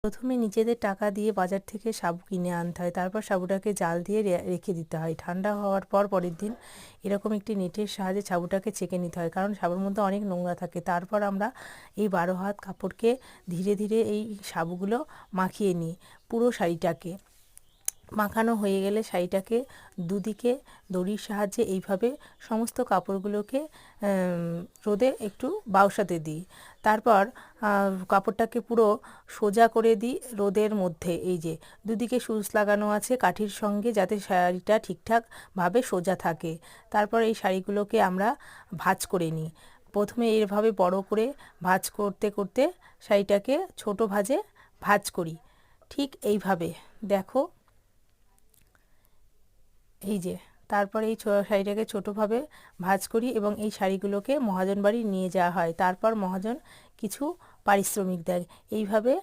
প্রথমে নিজেদের টাকা দিয়ে বাজার থেকে সাবু কিনে আনতে হয়, তারপর সাবুটাকে জাল দিয়ে রেখে দিতে হয়। ঠান্ডা হওয়ার পর পরের দিন এরকম একটি নেটের সাহায্যে সাবুটাকে ছেঁকে নিতে হয়, কারণ সাবুর মধ্যে অনেক নোংরা থাকে। তারপর আমরা এই 12 হাত কাপড়কে ধীরে ধীরে এই সাবুগুলো মাখিয়ে নিই পুরো শাড়িটাকে। মাখানো হয়ে গেলে শাড়িটাকে দুদিকে দড়ির সাহায্যে এইভাবে সমস্ত কাপড়গুলোকে রোদে একটু বাউসাতে দিই। তারপর কাপড়টাকে পুরো সোজা করে দিই রোদের মধ্যে। এই যে দুদিকে সুচ লাগানো আছে কাঠির সঙ্গে, যাতে শাড়িটা ঠিকঠাকভাবে সোজা থাকে। তারপর এই শাড়িগুলোকে আমরা ভাঁজ করে নিই। প্রথমে এইভাবে বড় করে ভাঁজ করতে করতে শাড়িটাকে ছোট ভাঁজে ভাঁজ করি। ঠিক এইভাবে দেখো, এই যে তারপরে এই শাড়িটাকে ছোটোভাবে ভাঁজ করি এবং এই শাড়িগুলোকে মহাজন বাড়ি নিয়ে যাওয়া হয়। তারপর মহাজন কিছু পারিশ্রমিক দেয়। এইভাবে